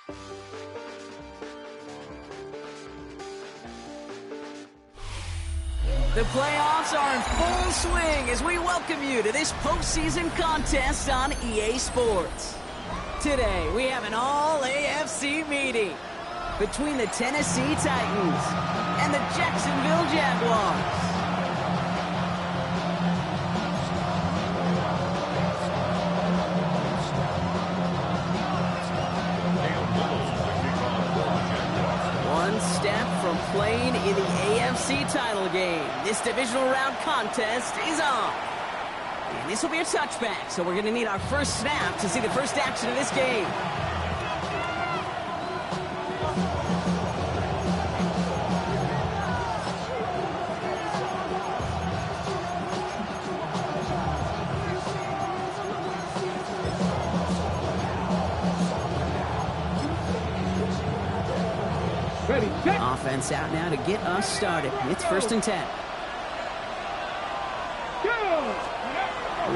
The playoffs are in full swing as we welcome you to this postseason contest on EA Sports. Today, we have an all-AFC meeting between the Tennessee Titans and the Jacksonville Jaguars. One step from playing in the AFC title game. This divisional round contest is on. And this will be a touchback, so we're going to need our first snap to see the first action of this game. Offense out now to get us started. It's 1st and 10.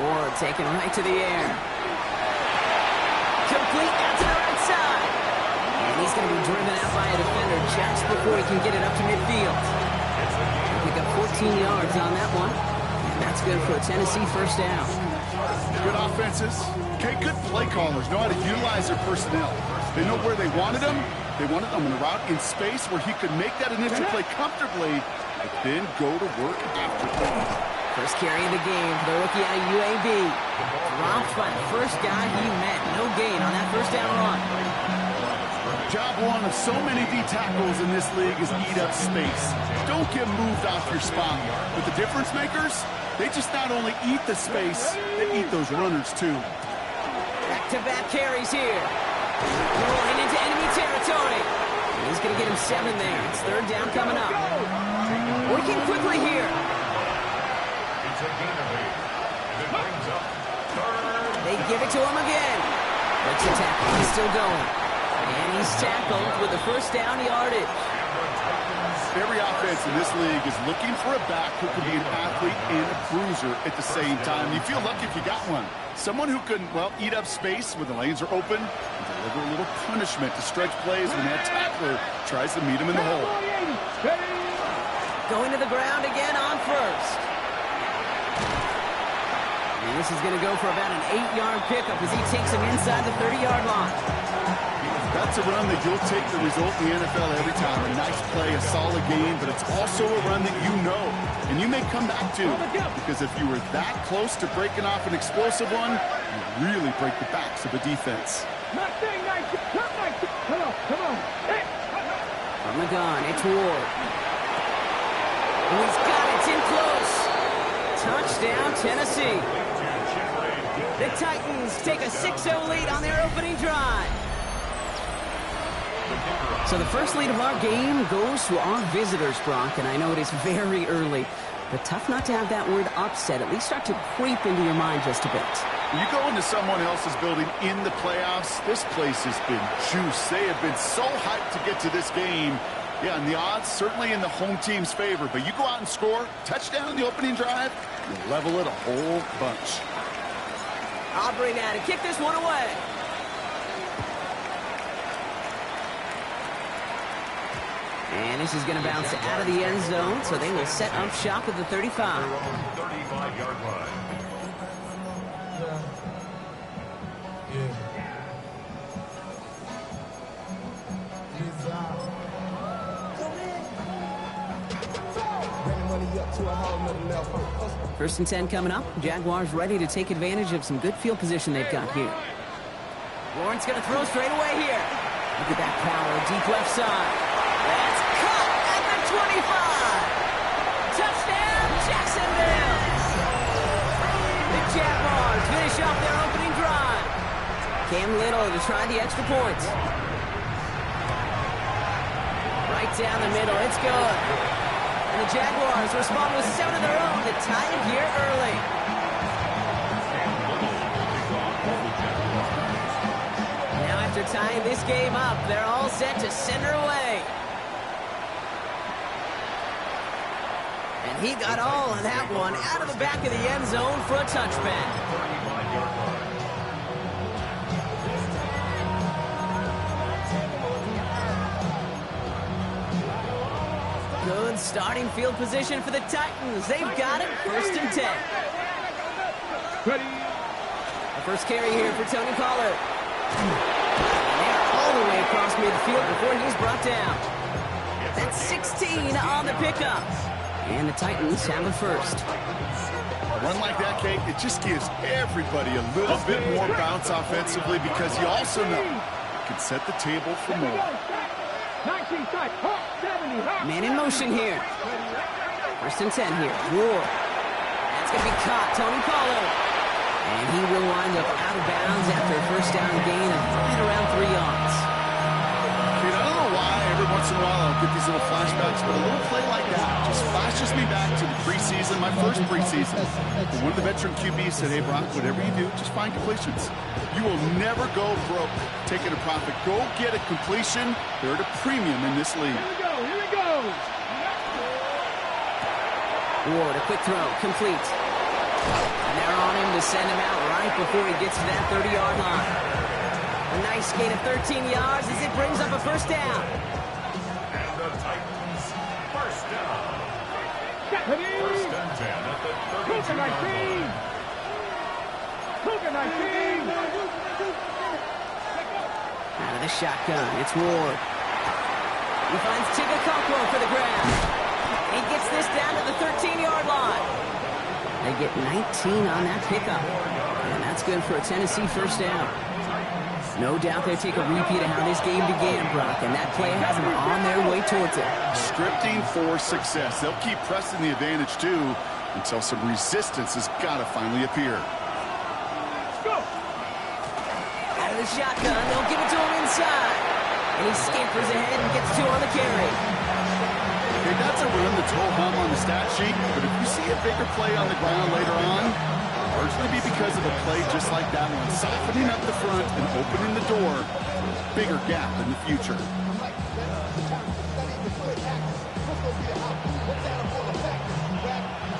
Ward taken right to the air. Complete out to the right side. And he's going to be driven out by a defender just before he can get it up to midfield. Pick up 14 yards on that one. And that's good for a Tennessee first down. Good offenses. Okay, good play callers know how to utilize their personnel. They know where they wanted them. They wanted them in a route in space where he could make that initial play comfortably, but then go to work afterwards. First carry of the game for the rookie out of UAB. Dropped by the first guy he met. No gain on that first down run. Job one of so many D tackles in this league is eat up space. Don't get moved off your spot. But the difference makers, they just not only eat the space, they eat those runners too. Back-to-back carries here. Rolling into enemy territory. He's going to get him 7 there. It's 3rd down coming up. Working quickly here. They give it to him again. Breaks the tackle. He's still going. And he's tackled with the first down yardage. Every offense in this league is looking for a back who can be an athlete and a bruiser at the same time. You feel lucky if you got one. Someone who can, well, eat up space when the lanes are open and deliver a little punishment to stretch plays when that tackler tries to meet him in the hole. Going to the ground again on first. And this is going to go for about an 8-yard pickup as he takes him inside the 30-yard line. That's a run that you'll take the result in the NFL every time. A nice play, a solid game, but it's also a run that you know and you may come back to, because if you were that close to breaking off an explosive one, you really break the backs of a defense. Come on. From the gun, it's Ward. And he's got it. It's in close. Touchdown, Tennessee. The Titans take a 6-0 lead on their opening drive. So the first lead of our game goes to our visitors, Brock, and I know it is very early, but tough not to have that word upset at least start to creep into your mind just a bit. When you go into someone else's building in the playoffs, this place has been juiced. They have been so hyped to get to this game. Yeah, and the odds certainly in the home team's favor, but you go out and score, touchdown in the opening drive, and level it a whole bunch. I'll bring that and kick this one away. And this is going to bounce out of the end zone, so they will set up shop at the 35. 35-yard line. First and 10 coming up. Jaguars ready to take advantage of some good field position they've got here. Lawrence going to throw straight away here. Look at that power, deep left side. That's caught at the 25. Touchdown, Jacksonville. The Jaguars finish off their opening drive. Cam Little to try the extra point. Right down the middle, it's good. And the Jaguars respond with 7 of their own to tie it here early. Now after tying this game up, they're all set to center away. And he got all of that one out of the back of the end zone for a touchback. Good starting field position for the Titans. They've got it. 1st and 10. Ready. The first carry here for Tony Pollard. And they're all the way across midfield before he's brought down. That's 16 on the pickup. And the Titans have a first. A run like that, Kate, it just gives everybody a little bit more bounce offensively because you also know you can set the table for more. Man in motion here. 1st and 10 here. Ward. That's going to be caught. Tony Pollard. And he will wind up out of bounds after a first down gain of right around 3 yards. Kate, I don't know why every once in a while I'll get these little flashbacks, but a little play like that just flashes me back to the preseason, my first preseason. And one of the veteran QBs said, hey, Brock, whatever you do, just find completions. You will never go broke taking a profit. Go get a completion. They're at a premium in this league. Here we go. Ward, a quick throw, complete. And they're on him to send him out right before he gets to that 30-yard line. A nice gain of 13 yards as it brings up a first down. And the Titans, first down. First and 10 at the 32-yard line. Out of the shotgun, it's Ward. He finds Tigger for the grab. He gets this down to the 13-yard line. They get 19 on that pickup. And that's good for a Tennessee first down. No doubt they take a repeat of how this game began, Brock, and that play has them on their way towards it. Scripting for success. They'll keep pressing the advantage, too, until some resistance has got to finally appear. Out of the shotgun, they'll give it to him inside. And he scampers ahead and gets 2 on the carry. Okay, that's a run that's ho-hum on the stat sheet, but if you see a bigger play on the ground later on, largely be because of a play just like that one, softening up the front and opening the door, bigger gap in the future.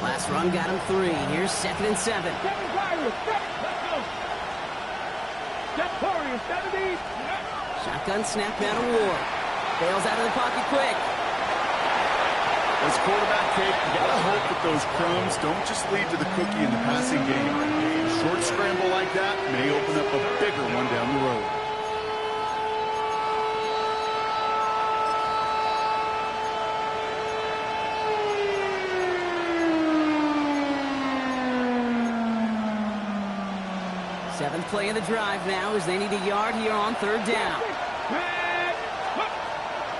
Last run got him 3. Here's 2nd and 7. Shotgun snap down to Ward. Bails out of the pocket quick. As quarterback, Kate, you gotta hope that those crumbs don't just lead to the cookie in the passing game. A short scramble like that may open up a bigger one down the road. Seventh play of the drive now as they need a yard here on 3rd down.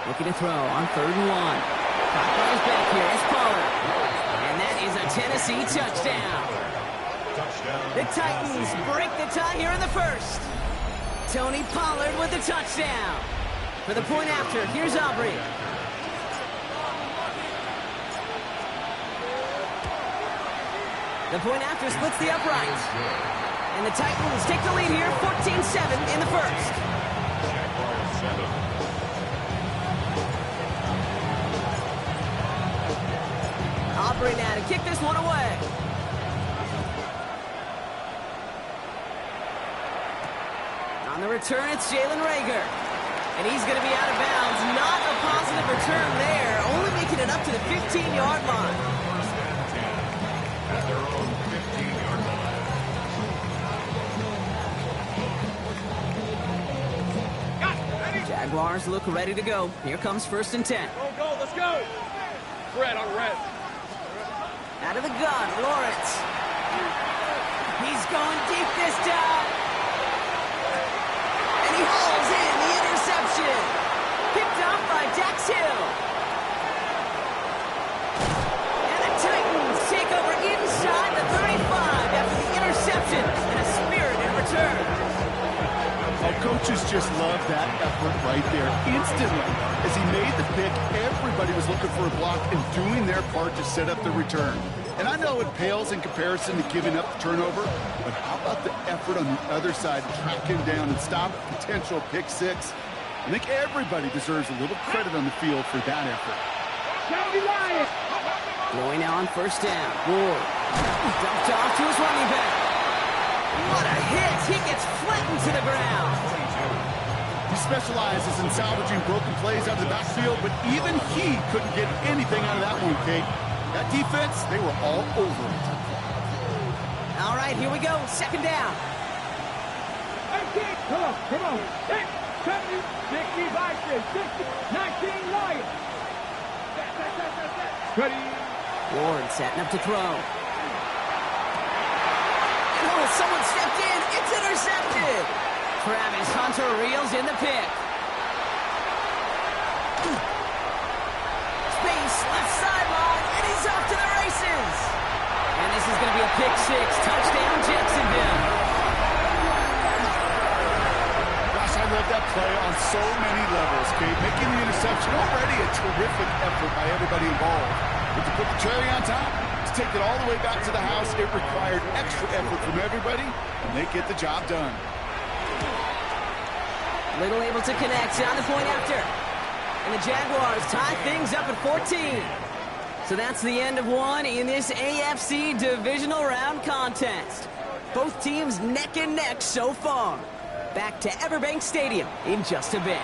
Looking to throw on 3rd and 1. Popeyes back here. It's Pollard. And that is a Tennessee touchdown. The Titans break the tie here in the first. Tony Pollard with the touchdown. For the point after, here's Aubrey. The point after splits the uprights. And the Titans take the lead here, 14-7 in the first. Aubrey now to kick this one away. On the return, it's Jalen Reagor. And he's going to be out of bounds. Not a positive return there, only making it up to the 15-yard line. At their own 15-yard line. Jaguars look ready to go. Here comes 1st and 10. Go, let's go. Red on red. Out of the gun, Lawrence. He's going deep this time. And he hauls in the interception. Picked off by Dax Hill. And the Titans take over inside the 35 after the interception and a spirited return. Oh, coaches just love that effort right there. Instantly, as he made the pick, everybody was looking for a block and doing their part to set up the return. And I know it pales in comparison to giving up the turnover, but how about the effort on the other side to track him down and stop a potential pick six? I think everybody deserves a little credit on the field for that effort. Going now on 1st down. Ward. Dumped off to his running back. What a hit! He gets flattened to the ground. He specializes in salvaging broken plays out of the backfield, but even he couldn't get anything out of that one, Kate. That defense, they were all over it. All right, here we go. Second down. 18, come on. 6, 70, 65, 60, 19, Lions. Ready. Ward setting up to throw. Oh, someone stepped in. It's intercepted. Travis Hunter reels in the pick. Space, left sideline, and he's off to the races. And this is going to be a pick six. Touchdown, Jacksonville. Gosh, I love that play on so many levels, Kate. Making the interception already a terrific effort by everybody involved. But to put the cherry on top, to take it all the way back to the house, it required extra effort from everybody, and they get the job done. Little able to connect on the point after. And the Jaguars tie things up at 14. So that's the end of one in this AFC divisional round contest. Both teams neck and neck so far. Back to Everbank Stadium in just a bit.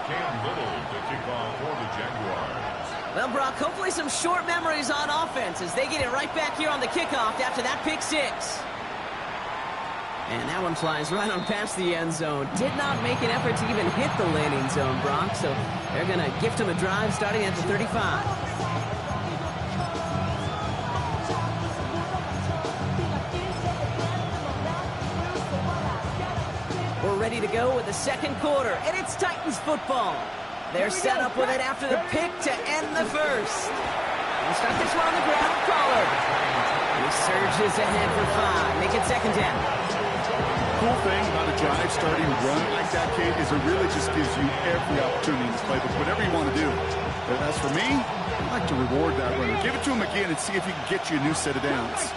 Cam Little to kick off for the Jaguars. Well, Brock, hopefully some short memories on offense as they get it right back here on the kickoff after that pick six. And that one flies right on past the end zone. Did not make an effort to even hit the landing zone, Brock. So they're going to gift him a drive starting at the 35. We're ready to go with the second quarter, and it's Titans football. They're set up with it after the pick to end the first. We'll start this one on the ground with Pollard. He surges ahead for 5. Make it second down. Cool thing about a drive starting run like that, Kate, is it really just gives you every opportunity in this playbook, whatever you want to do. But as for me, I like to reward that runner. Give it to him again and see if he can get you a new set of downs.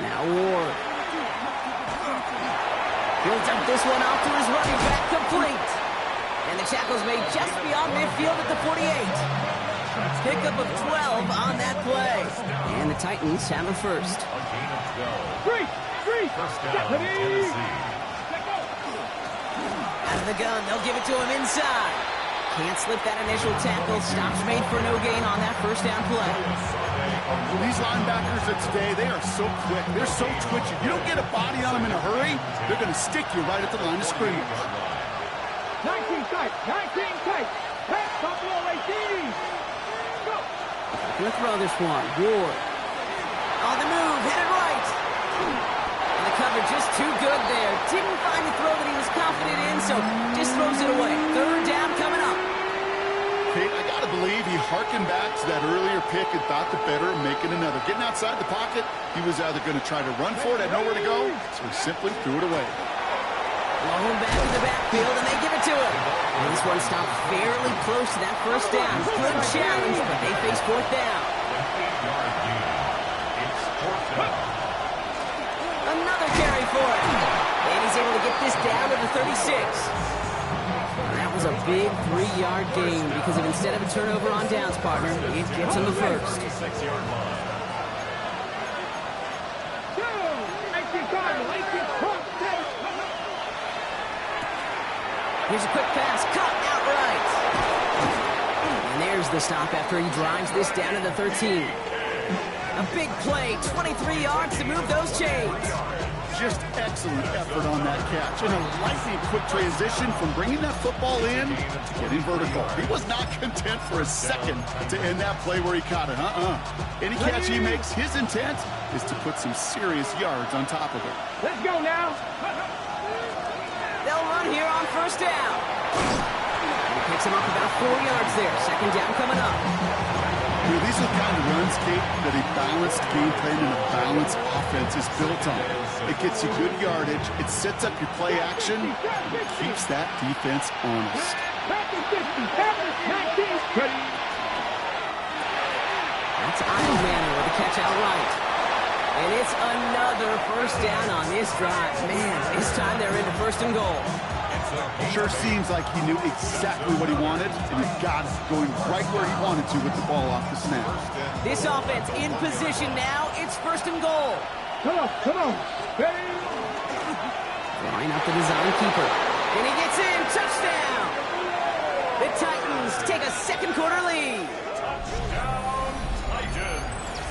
Now Ward. Builds up this one off to his running back, complete. And the tackle's made just beyond midfield at the 48. Pickup of 12 on that play. And the Titans have a first. Free. First down, Tennessee. Out of the gun, they'll give it to him inside. Can't slip that initial tackle. Stops made for no gain on that first down play. These linebackers of today, they are so quick. They're so twitchy. You don't get a body on them in a hurry, they're going to stick you right at the line of scrimmage. 19 tight. Pass, Buffalo 18. Go. Gonna throw this one. Ward. On the move, headed right. And the cover just too good there. Didn't find the throw that he was confident in, so just throws it away. Third down coming up. Kate, I got to believe he harkened back to that earlier pick and thought the better of making another. Getting outside the pocket, he was either going to try to run for it, had nowhere to go, so he simply threw it away. Blown back in the backfield, and they give it to him. And this one stopped fairly close to that first down. Good challenge, but they face fourth down. Another carry for him. And he's able to get this down to the 36. That was a big 3-yard gain because of instead of a turnover on downs, partner, it gets him the first. Here's a quick pass, caught outright. And there's the stop after he drives this down to the 13. A big play, 23 yards to move those chains. Just excellent effort on that catch. And a lightning quick transition from bringing that football in to getting vertical. He was not content for a second to end that play where he caught it. Any catch he makes, his intent is to put some serious yards on top of it. Let's go now. They'll run here on first down. And he picks him up about 4 yards there. Second down coming up. These are the kind of runs, Kate, that a balanced game plan and a balanced offense is built on. It gets you good yardage, it sets up your play action, and it keeps that defense honest. That's Idleman with a catch outright. And it's another first down on this drive. Man, this time they're into first and goal. Sure seems like he knew exactly what he wanted, and he got it, going right where he wanted to with the ball off the snap. This offense in position now. It's first and goal. Come on. Ready? Drawing up the design keeper. And he gets in. Touchdown! The Titans take a second quarter lead. Touchdown, Titans.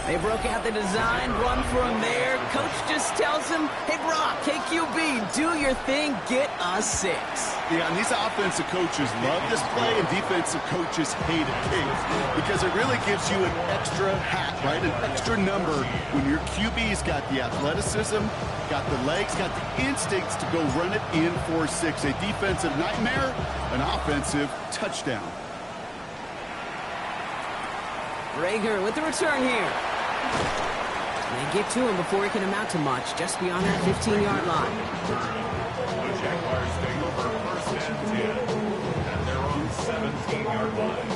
They broke out the design run for him there. Coach just tells him, hey, Brock, KQB, do your thing, get us 6. Yeah, and these offensive coaches love this play, and defensive coaches hate it, because it really gives you an extra hat, right? An extra number when your QB's got the athleticism, got the legs, got the instincts to go run it in for 6. A defensive nightmare, an offensive touchdown. Rager with the return here. They get to him before he can amount to much, just beyond that 15-yard line. The Jaguars take over first and 10 at their own 17-yard line.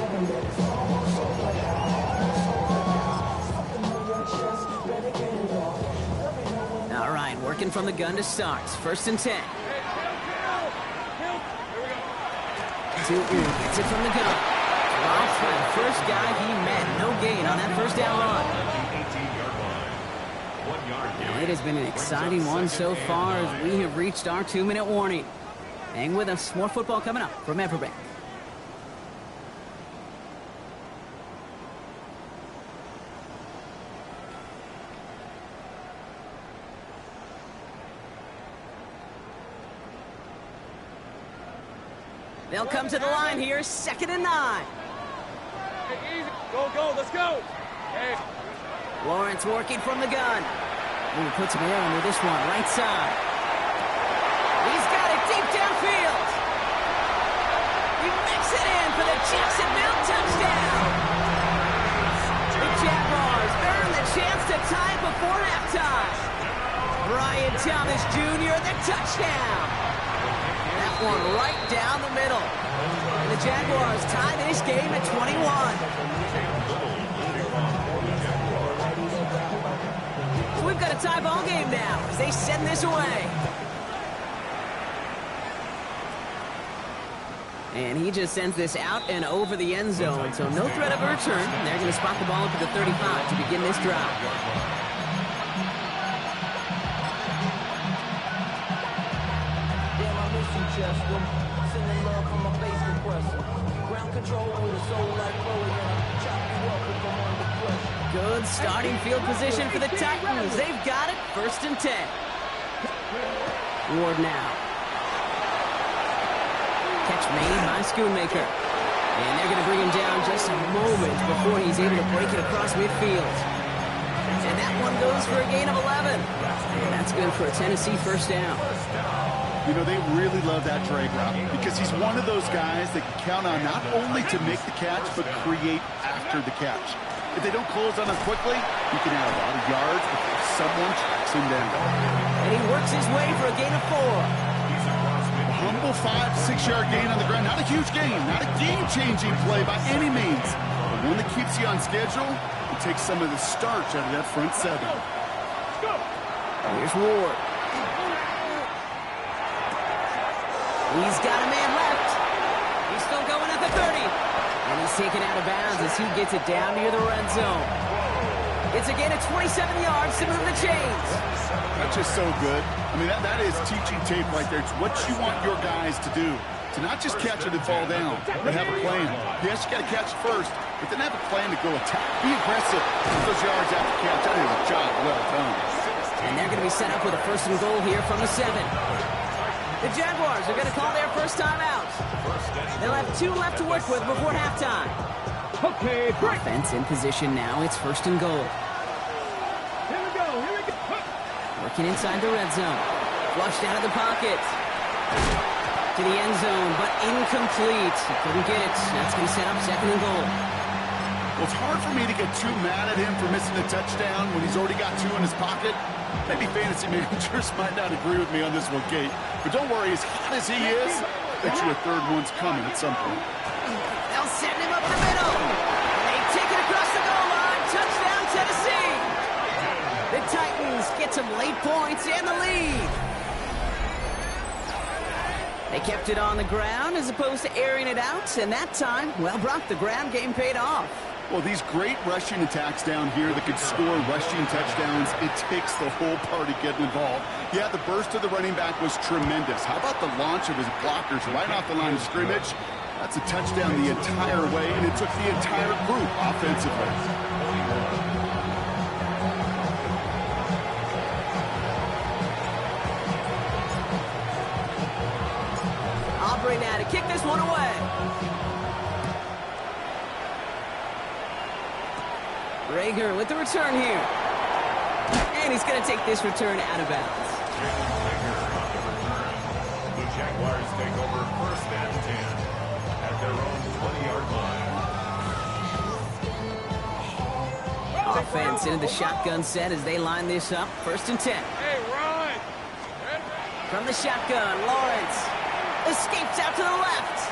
All right, working from the gun to start. First and 10. Newton gets it from the gun. Drops by the first guy he met. No gain on that first down run. It has been an exciting one so far as we have reached our 2-minute warning. Hang with us. More football coming up from Everbank. They'll come to the line here, 2nd and 9. Hey, easy. Go, let's go. Hey. Lawrence working from the gun. He puts him in with this one, right side. He's got it deep downfield. He makes it in for the Jacksonville touchdown. The Jaguars earn the chance to tie it before halftime. Brian Thomas Jr., the touchdown. That one right down the middle. And the Jaguars tie this game at 21. We've got a tie ball game now as they send this away. And he just sends this out and over the end zone, so no threat of a return. They're going to spot the ball up at the 35 to begin this drive. Damn, I miss you, Chester. Sending love from my face compressor. Ground control with a soul like Chloe, and I chop you up if I'm under pressure. Good starting field position for the Titans. They've got it. 1st and 10. Ward now. Catch made by Schoonmaker. And they're going to bring him down just a moment before he's able to break it across midfield. And that one goes for a gain of 11. And that's good for a Tennessee first down. You know, they really love that drag route because he's one of those guys that can count on not only to make the catch, but create after the catch. If they don't close on him quickly, he can add a lot of yards before someone tracks him down. And he works his way for a gain of 4. A humble 5-6-yard gain on the ground. Not a huge gain, not a game-changing play by any means. But one that keeps you on schedule and takes some of the starch out of that front 7. Here's Ward. He's got a man left. He's still going at the 30. And he's taken out of bounds as he gets it down near the red zone. It's a gain of 27 yards to move the chains. That's just so good. I mean, that is teaching tape right there. It's what you want your guys to do. To not just catch it and fall down, but have a plan. Yes, you got to catch it first, but then have a plan to go attack. Be aggressive. Get those yards after catch. That is a job well done. And they're going to be set up with a 1st and goal here from the 7. The Jaguars are going to call their first time out. They'll have 2 left to work with before halftime. Okay, break. Offense in position now. It's 1st and goal. Here we go. Working inside the red zone. Flushed out of the pocket. To the end zone, but incomplete. He couldn't get it. That's going to set up 2nd and goal. Well, it's hard for me to get too mad at him for missing a touchdown when he's already got 2 in his pocket. Maybe fantasy managers might not agree with me on this one, Kate. But don't worry, as hot as he is, bet you a 3rd one's coming at some point. They'll send him up the middle. They take it across the goal line. Touchdown, Tennessee. The Titans get some late points and the lead. They kept it on the ground as opposed to airing it out. And that time, well, Brock, the ground game paid off. Well, these great rushing attacks down here that could score rushing touchdowns, it takes the whole party getting involved. Yeah, the burst of the running back was tremendous. How about the launch of his blockers right off the line of scrimmage? That's a touchdown the entire way, and it took the entire group offensively. Aubrey now to kick this one away. Rager with the return here. And he's going to take this return out of bounds. The Jaguars take over 1st and 10 at their own 20-yard line. Offense into the shotgun set as they line this up. 1st and 10. Hey, run! From the shotgun, Lawrence escapes out to the left.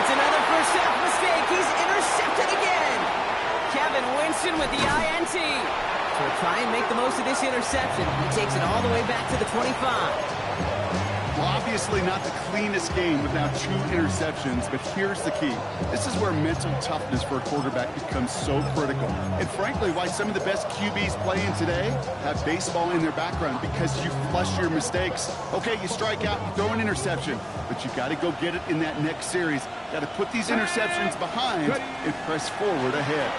It's another first half mistake. He's intercepted again. Kevin Winston with the INT. So we'll try and make the most of this interception. He takes it all the way back to the 25. Well, obviously not the cleanest game with now 2 interceptions, but here's the key. This is where mental toughness for a quarterback becomes so critical. And frankly, why some of the best QBs playing today have baseball in their background, because you flush your mistakes. Okay, you strike out, you throw an interception, but you got to go get it in that next series. Got to put these interceptions behind and press forward ahead.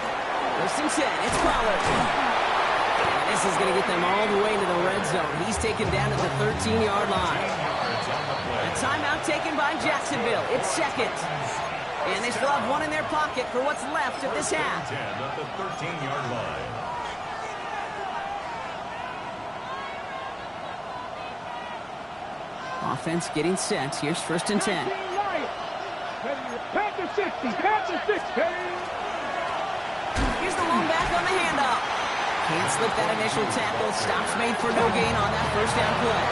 1st and 10, it's Pollard. And this is going to get them all the way into the red zone. He's taken down at the 13-yard line. A timeout taken by Jacksonville. It's 2nd. And they still have one in their pocket for what's left of this half. 10 at the 13-yard line. Offense getting set. Here's 1st and 10. Pack to 60, pack to 60. Here's the lone back on the handoff. Can't slip that initial tackle. Stops made for no gain on that 1st down play.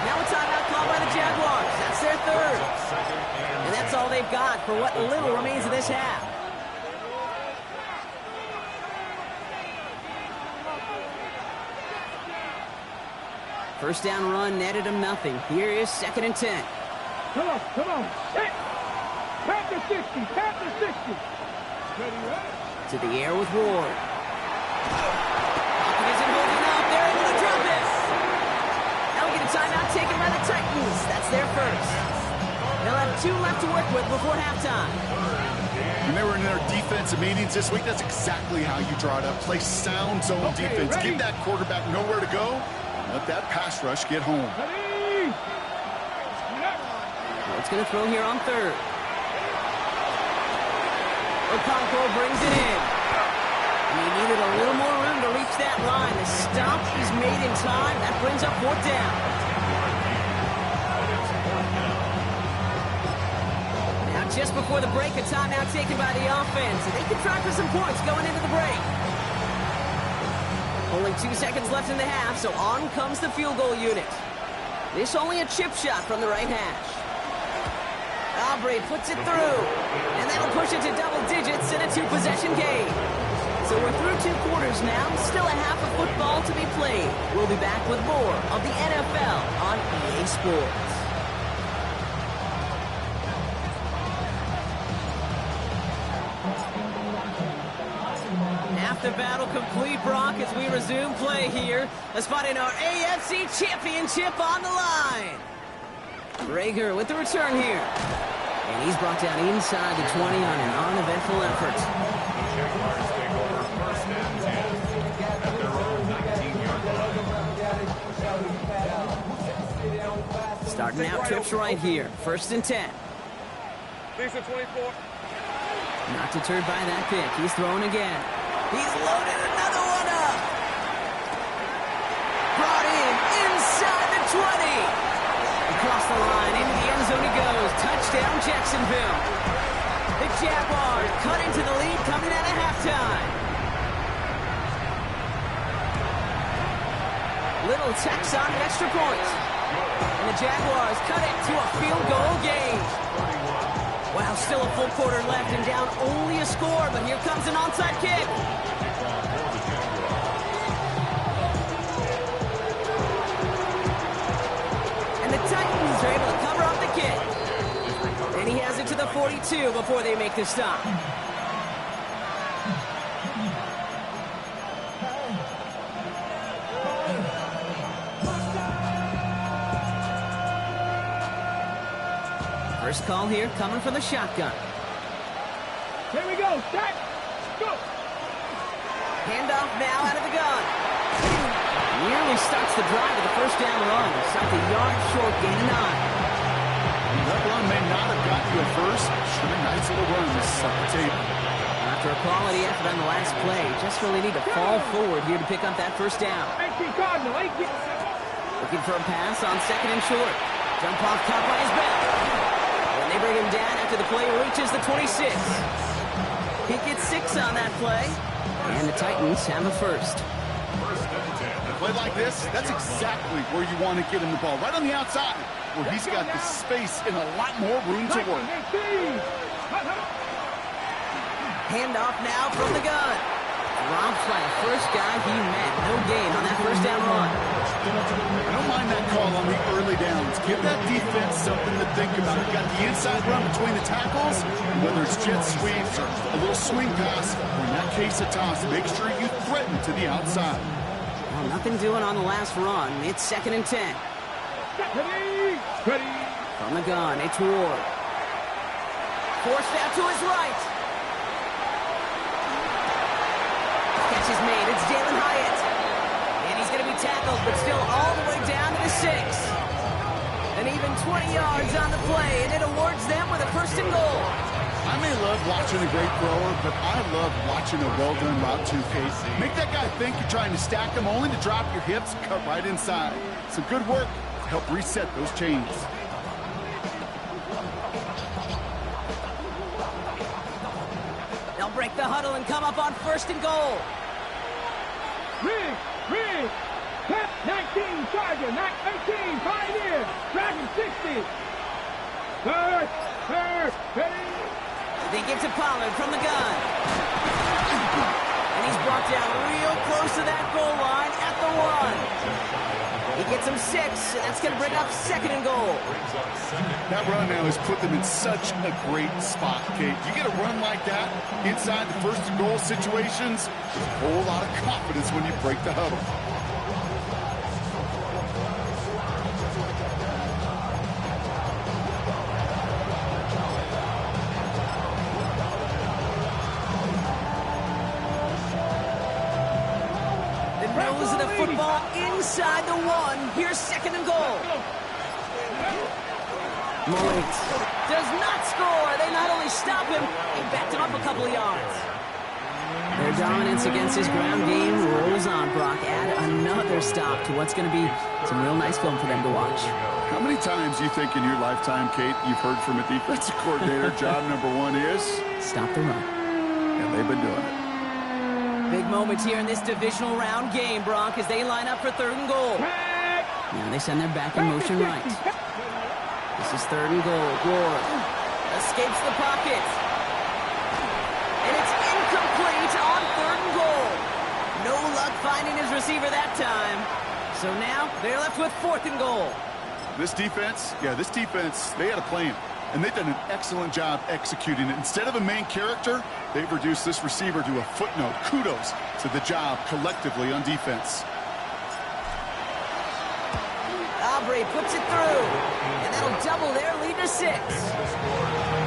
Now a timeout called by the Jaguars. That's their 3rd. And that's all they've got for what little remains of this half. First down run netted him nothing. Here is 2nd and 10. Come on, come on. Hey. Pack to 60, pack to 60. Ready, ready? To the air with Ward. Pocket isn't holding up. They're able to drop it. Now we get a timeout taken by the Titans. That's their 1st. They'll have 2 left to work with before halftime. When they were in their defensive meetings this week, that's exactly how you draw it up. Play sound zone defense. ready. Give that quarterback nowhere to go. Let that pass rush get home. Ready? It's going to throw here on 3rd. Okonkwo brings it in. He needed a little more room to reach that line. The stop is made in time. That brings up 4th down. Now just before the break, a timeout taken by the offense. And they can try for some points going into the break. Only 2 seconds left in the half, so on comes the field goal unit. This only a chip shot from the right hash. Aubrey puts it through, and that'll push it to double digits in a 2-possession game. So we're through 2 quarters now, still a half of football to be played. We'll be back with more of the NFL on EA Sports. Half the battle complete, Brock, as we resume play here. A spot in our AFC Championship on the line. Rager with the return here. And he's brought down inside the 20 on an uneventful effort. The Jaguars take over 1st and 10 at their own 19-yard line. Starting out trips right here. 1st and 10. Decent 24. Not deterred by that pick. He's throwing again. He's loaded another one up. Brought in inside the 20. Across the line, into the end zone he goes. Touchdown, Jacksonville. The Jaguars cut into the lead coming out of halftime. Little tacks on an extra point. And the Jaguars cut it to a field goal game. Wow, still a full quarter left and down only a score, but here comes an onside kick. And the Titans are able to cover up the kick. And he has it to the 40. 42 before they make the stop. First call here coming from the shotgun. Here we go. Set. Go. Handoff now out of the gun. Nearly starts the drive to the first down run. Stopped a yard short, gain of 9. That run may not have gotten you a first. Sure, nice little run to set the table. After a quality effort on the last play, just really need to fall forward here to pick up that first down. 18 Cardinal. 18. Looking for a pass on second and short. Jump off top by his back. And they bring him down after the play reaches the 26. He gets 6 on that play. And the Titans have a first. A play like this, that's exactly where you want to get him the ball. Right on the outside, where he's got the space and a lot more room to work. Handoff now from the gun. Drops by the first guy he met. No gain on that first down run. I don't mind that call on the early downs. Give that defense something to think about. You got the inside run between the tackles, whether it's jet sweeps or a little swing pass, or in that case a toss, make sure you threaten to the outside. Well, nothing doing on the last run. It's second and 10. Ready. From the gun, it's Ward. Forced out to his right. Catch is made. It's Jalen Hyatt. And he's going to be tackled, but still all the way down to the 6. And even 20 yards on the play, and it awards them with a first and goal. I may love watching a great thrower, but I love watching a well-done route too, Kate. Make that guy think you're trying to stack him, only to drop your hips, cut right inside. Some good work to help reset those chains. They'll break the huddle and come up on first and goal. Rig. 19 Charger. 18 Pioneer. Dragon 60. Third. Ready. They get to Pollard from the gun. And he's brought down real close to that goal line at the 1. He gets him 6, and that's going to bring up second and goal. That run now has put them in such a great spot, Kate. You get a run like that inside the first and goal situations, there's a whole lot of confidence when you break the huddle. Nose of the football inside the 1. Here's second and goal. Mullins does not score. They not only stop him, they backed him up a couple of yards. Their dominance against his ground game rolls on, Brock. Add another stop to what's going to be some real nice film for them to watch. How many times do you think in your lifetime, Kate, you've heard from a defensive coordinator, job number 1 is? Stop the run. And they've been doing it. Big moment here in this divisional round game, Brock, as they line up for third and goal. Now they send their back in motion right. This is third and goal. Ward escapes the pocket. And it's incomplete on third and goal. No luck finding his receiver that time. So now they're left with fourth and goal. This defense, they had a plan. And they've done an excellent job executing it. Instead of a main character, they've reduced this receiver to a footnote. Kudos to the job collectively on defense. Aubrey puts it through, and that'll double their lead to 6.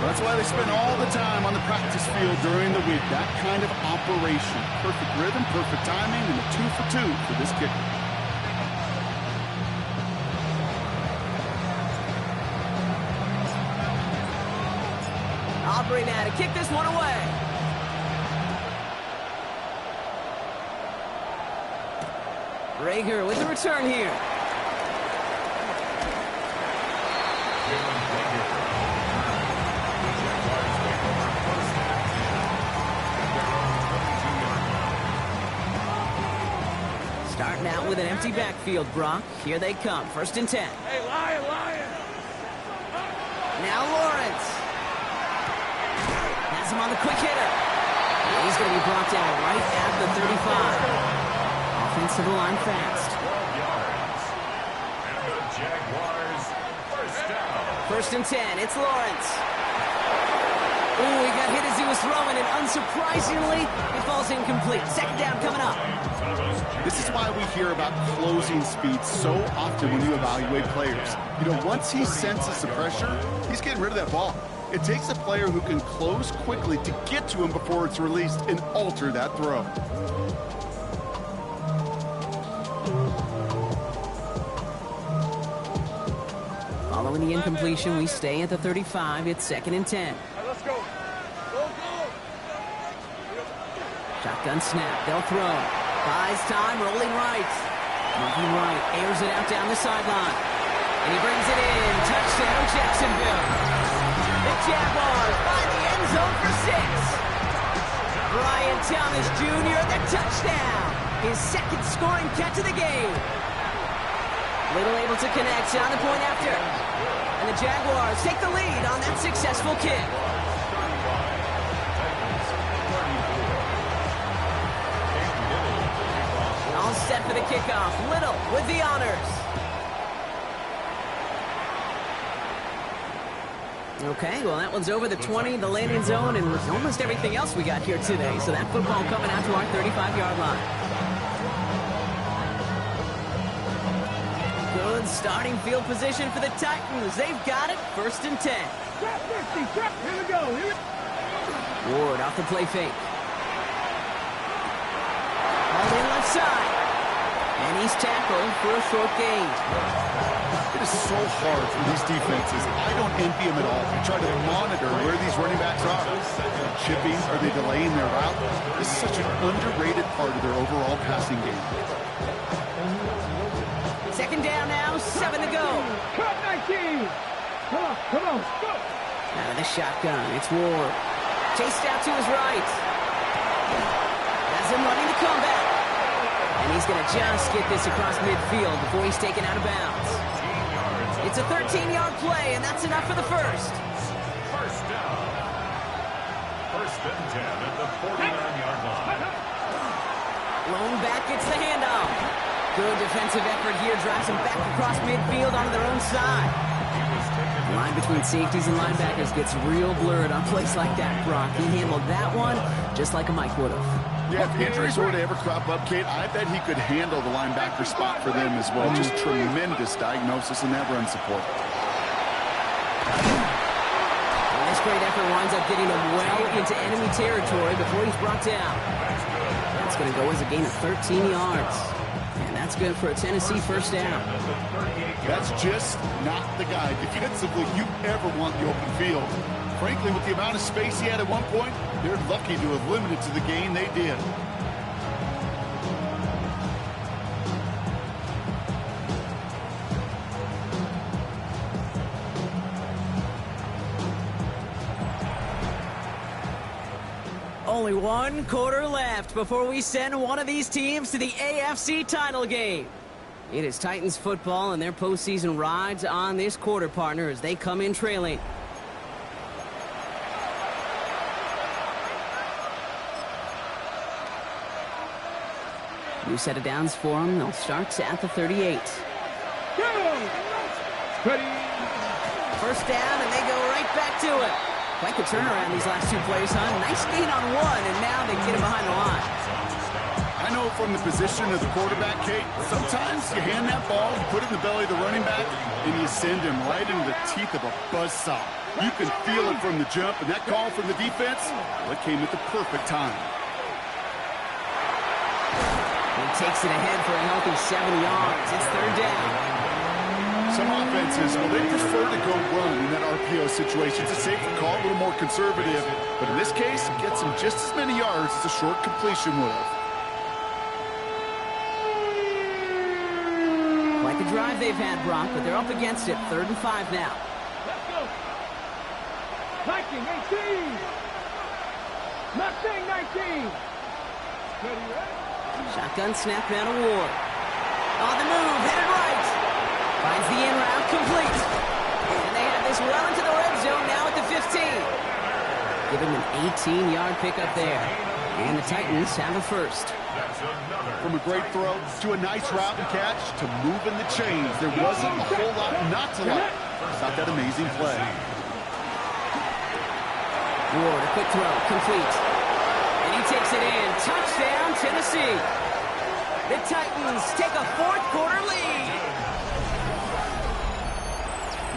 That's why they spend all the time on the practice field during the week. That kind of operation. Perfect rhythm, perfect timing, and a 2 for 2 for this kicker. Aubrey now to kick this one away. Rager with the return here. Starting out with an empty backfield, Brock. Here they come. First and 10. Hey, Lion. Now Lawrence. Has him on the quick hitter. And he's going to be brought down right at the 35. Offensive line fast. 12 yards. And the Jaguars first down. First and 10. It's Lawrence. Ooh, he got hit as he was throwing, and unsurprisingly, it falls incomplete. Second down coming up. This is why we hear about closing speed so often when you evaluate players. You know, once he senses the pressure, he's getting rid of that ball. It takes a player who can close quickly to get to him before it's released and alter that throw. Following the incompletion, we stay at the 35. It's 2nd and 10. Let's go. Shotgun snap. They'll throw. Buys time. Rolling right. Moving right. Airs it out down the sideline. And he brings it in. Touchdown, Jacksonville. The Jaguars find the end zone for 6. Brian Thomas Jr., the touchdown. His second scoring catch of the game. Little able to connect on the point after. And the Jaguars take the lead on that successful kick. All set for the kickoff. Little with the honors. Okay, well, that one's over the 20, the landing zone, and almost everything else we got here today. So that football coming out to our 35-yard line. Good starting field position for the Titans. They've got it. 1st and 10. Trap 50. Trap. Here we go. Ward off the play fake. All in left side. And he's tackled for a short gain. It is so hard for these defenses. I don't envy them at all. They try to monitor where these running backs are. Chipping, are they delaying their route? This is such an underrated part of their overall passing game. 2nd down now, 7 to go. Cut 19. Come on. Go. Out of the shotgun, it's Ward. Chased out to his right. Has him running the comeback. And he's going to just get this across midfield before he's taken out of bounds. It's a 13-yard play, and that's enough for the first. First down. 1st and 10 at the 49-yard line. Lone back gets the handoff. Good defensive effort here. Drives him back across midfield onto their own side. The line between safeties and linebackers gets real blurred on plays like that, Brock. He handled that one just like a Mike would have. Yeah, if injuries were to ever crop up, Kate, I bet he could handle the linebacker spot for them as well. Just tremendous diagnosis in that run support. And this great effort winds up getting him well into enemy territory before he's brought down. That's going to go as a gain of 13 yards. And that's good for a Tennessee first down. That's just not the guy defensively you ever want the open field. Frankly, with the amount of space he had at one point, they're lucky to have limited to the gain they did. Only 1 quarter left before we send one of these teams to the AFC title game. It is Titans football, and their postseason rides on this quarter partner as they come in trailing. New set of downs for them. They'll start at the 38. Go. Ready. First down, and they go right back to it. Quite the turnaround these last 2 plays, huh? Nice gain on 1, and now they get him behind the line. I know from the position of the quarterback, Kate, sometimes you hand that ball, you put it in the belly of the running back, and you send him right into the teeth of a buzzsaw. You can feel it from the jump, and that call from the defense, well, it came at the perfect time. He takes it ahead for a healthy 7 yards. It's 3rd down. Some offenses, well, they prefer to go run in that RPO situation. It's a safer call, a little more conservative. But in this case, it gets him just as many yards as a short completion would have. Quite the drive they've had, Brock, but they're up against it. 3rd and 5 now. Let's go. 19, 18. Not saying 19. Ready, ready? Shotgun snap now to Ward. On the move, headed right. Finds the in route, complete. And they have this well into the red zone now at the 15. Give him an 18-yard pickup there. And the Titans have a first. From a great throw to a nice route and catch to moving the chains. There wasn't a whole lot not to like about that amazing play. Ward, a quick throw, complete. And he takes it in. Touchdown, Tennessee. The Titans take a fourth-quarter lead.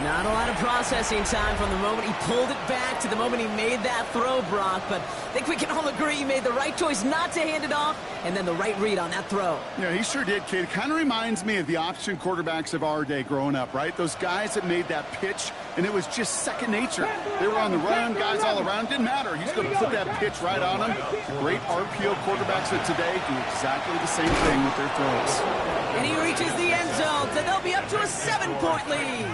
Not a lot of processing time from the moment he pulled it back to the moment he made that throw, Brock. But I think we can all agree he made the right choice not to hand it off, and then the right read on that throw. Yeah, he sure did, kid. It kind of reminds me of the option quarterbacks of our day growing up, right? Those guys that made that pitch, and it was just second nature. They were on the run, guys all around. Didn't matter. He's going to put that pitch right on them. The great RPO quarterbacks of today do exactly the same thing with their throws. And he reaches the end zone, so they'll be up to a 7-point lead.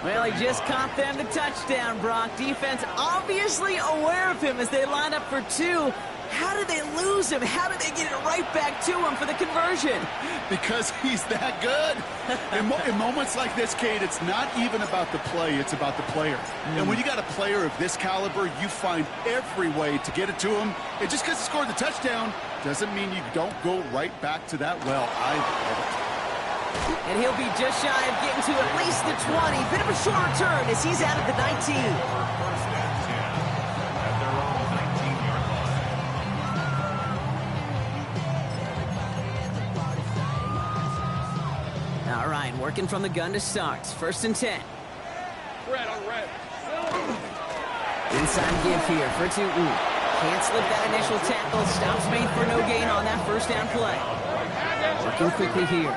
Well, he just caught them the touchdown, Brock. Defense obviously aware of him as they line up for 2. How did they lose him? How did they get it right back to him for the conversion? Because he's that good. In moments like this, Kate, it's not even about the play, it's about the player. And when you got a player of this caliber, you find every way to get it to him. And just because he scored the touchdown doesn't mean you don't go right back to that well. I love it. And he'll be just shy of getting to at least the 20. Bit of a short return as he's out of the 19. First and 10 at their own 19-yard line. All right, working from the gun to start. First and 10. Red on red. Inside give here for Tootin. Can't slip that initial tackle. Stops made for no gain on that first down play. Working quickly here.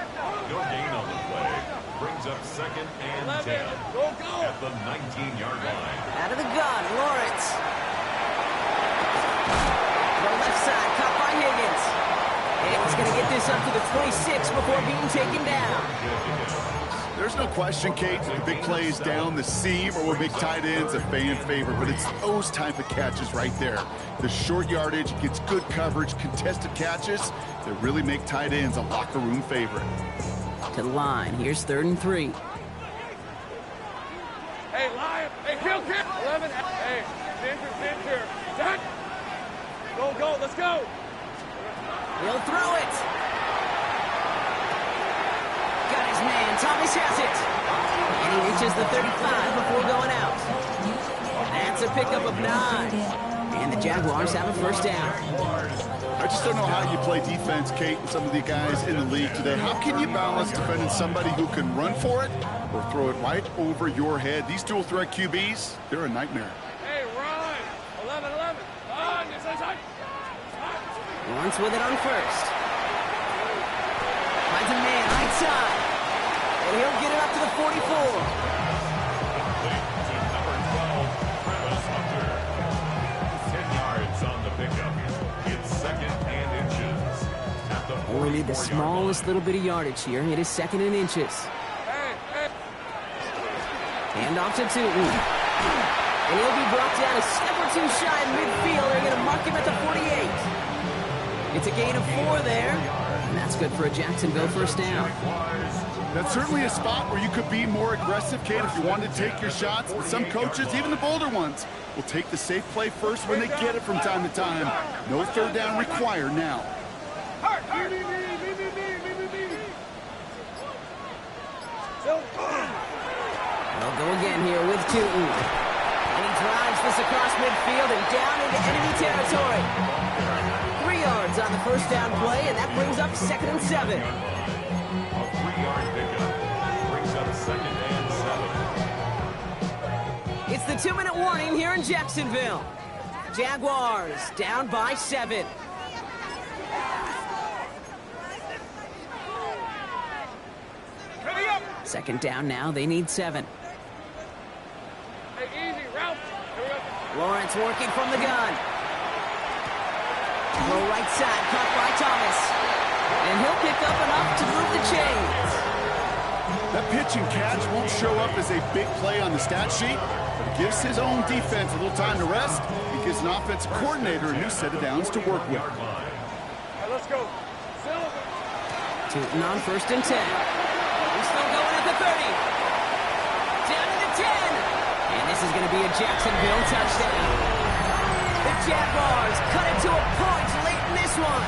No gain on the play. Brings up second and 10 at the 19-yard line. Out of the gun, Lawrence. The left side, caught by Higgins. And he's going to get this up to the 26 before being taken down. There's no question, Kate, the big plays down the seam or with big tight ends, a fan favorite, but it's those type of catches right there. The short yardage, gets good coverage, contested catches that really make tight ends a locker room favorite. To the line, here's 3rd and 3. Hey, Lion. Hey, kill. 11. Hey, center. Done. Go. Let's go. He'll throw it. Got his man. Thomas has it. And he reaches the 35 before going out. That's a pickup of 9. And the Jaguars have a first down. I just don't know how you play defense, Kate, and some of the guys in the league today. How can you balance defending somebody who can run for it or throw it right over your head? These dual threat QBs, they're a nightmare. Hey, run. 11. On. This inside. Lawrence with it on first. Finds a man right side. And he'll get it up to the 44. We need the smallest little bit of yardage here. It is 2nd and inches. Hand off to Tootin. And he'll be brought down a step or 2 shy in midfield. They're going to mark him at the 48. It's a gain of 4 there. And that's good for a Jacksonville first down. That's certainly a spot where you could be more aggressive, Kate, if you wanted to take your shots. But some coaches, even the bolder ones, will take the safe play first when they get it from time to time. No 3rd down required now. They'll go again here with Tootin. And he drives this across midfield and down into enemy territory. 3 yards on the first down play, and that brings up 2nd and 7. A 3-yard pickup brings up 2nd and 7. It's the 2-minute warning here in Jacksonville. Jaguars down by 7. Second down now. They need 7. Hey, easy, Ralph. Lawrence working from the gun. Low right side, caught by Thomas. And he'll pick up enough to move the chains. That pitch and catch won't show up as a big play on the stat sheet, but it gives his own defense a little time to rest. It gives an offensive coordinator a new set of downs to work with. Hey, let's go. Silver. Tootin on 1st and 10. He's still going at the 30. Down to the 10. And this is going to be a Jacksonville touchdown. The Jaguars cut it to a point late in this one.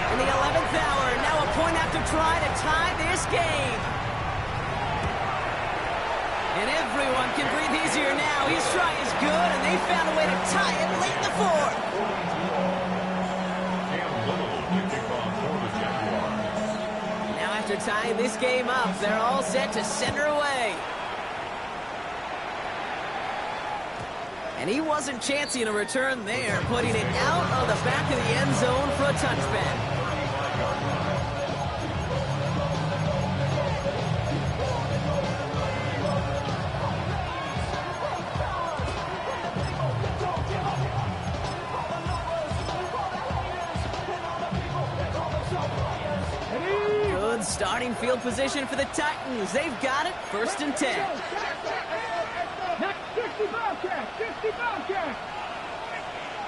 In the 11th hour, now a point after try to tie this game. And everyone can breathe easier now. His try is good, and they found a way to tie it late in the fourth. Now after tying this game up, they're all set to send her away. And he wasn't chancing a return there, putting it out of the back of the end zone for a touchback. Good starting field position for the Titans. They've got it, 1st and 10. 60 Bobcats! 60 Bobcats!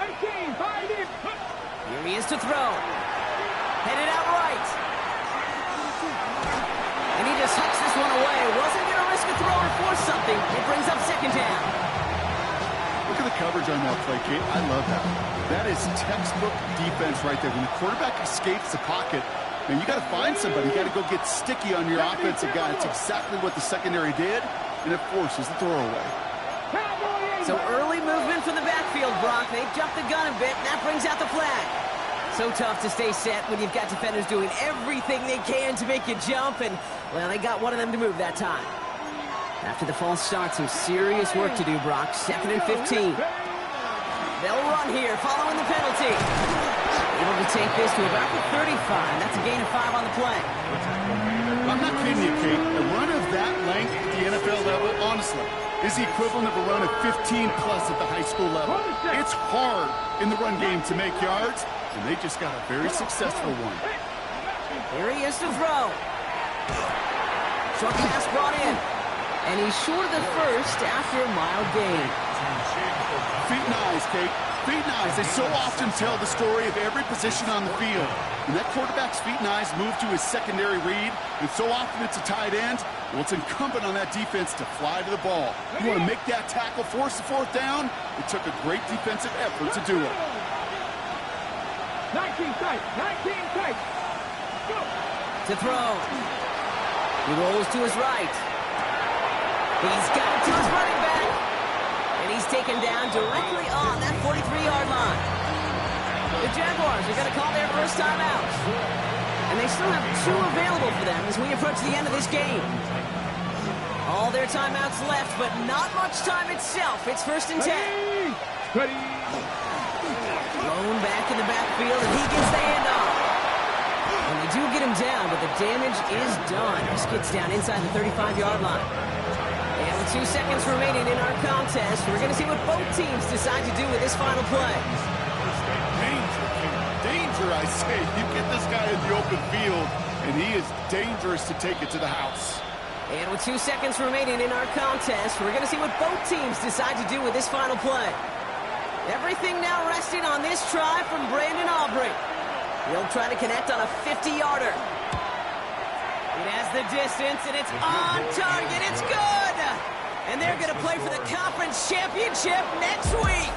18, 5 in. Here he is to throw. Headed out right. And he just hucks this one away. Wasn't going to risk a throw or force something. It brings up 2nd down. Look at the coverage on that play, Kate. I love that. That is textbook defense right there. When the quarterback escapes the pocket, man, you got to find somebody. You got to go get sticky on your offensive guy. It's exactly what the secondary did, and it forces the throw away. So early movement from the backfield, Brock. They jumped the gun a bit, and that brings out the flag. So tough to stay set when you've got defenders doing everything they can to make you jump, and, well, they got one of them to move that time. After the false start, some serious work to do, Brock. 2nd and 15. They'll run here, following the penalty. Able to take this to about the 35. That's a gain of 5 on the play. I'm not kidding you, Kate. A run of that length at the NFL level, honestly, is the equivalent of a run of 15-plus at the high school level. It's hard in the run game to make yards, and they just got a very successful one. Here he is to throw. Short pass brought in. And he's short of the first after a mild gain. Feet and eyes, Kate. Feet and eyes. They so often tell the story of every position on the field. When that quarterback's feet and eyes move to his secondary read, and so often it's a tight end, well, it's incumbent on that defense to fly to the ball. You want to make that tackle, force the 4th down? It took a great defensive effort to do it. 19 tight, 19 tight. Go. To throw. He rolls to his right. He's got it to his running back. And he's taken down directly on that 43-yard line. The Jaguars are going to call their first timeout. And they still have 2 available for them as we approach the end of this game. All their timeouts left, but not much time itself. It's 1st and 10. Ready. Thrown back in the backfield, and he gets the handoff. And they do get him down, but the damage is done. This gets down inside the 35-yard line. And with 2 seconds remaining in our contest, we're going to see what both teams decide to do with this final play. Danger, I say. You get this guy in the open field, and he is dangerous to take it to the house. And with 2 seconds remaining in our contest, we're going to see what both teams decide to do with this final play. Everything now resting on this try from Brandon Aubrey. He'll try to connect on a 50-yarder. It has the distance, and it's on target. It's good! And they're going to play for the conference championship next week.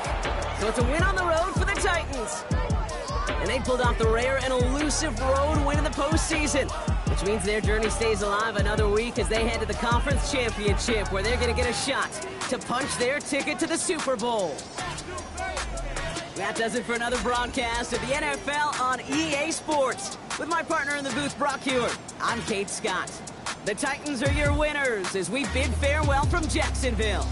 So it's a win on the road for the Titans. And they pulled off the rare and elusive road win in the postseason, which means their journey stays alive another week as they head to the conference championship, where they're going to get a shot to punch their ticket to the Super Bowl. That does it for another broadcast of the NFL on EA Sports. With my partner in the booth, Brock Hewitt, I'm Kate Scott. The Titans are your winners as we bid farewell from Jacksonville.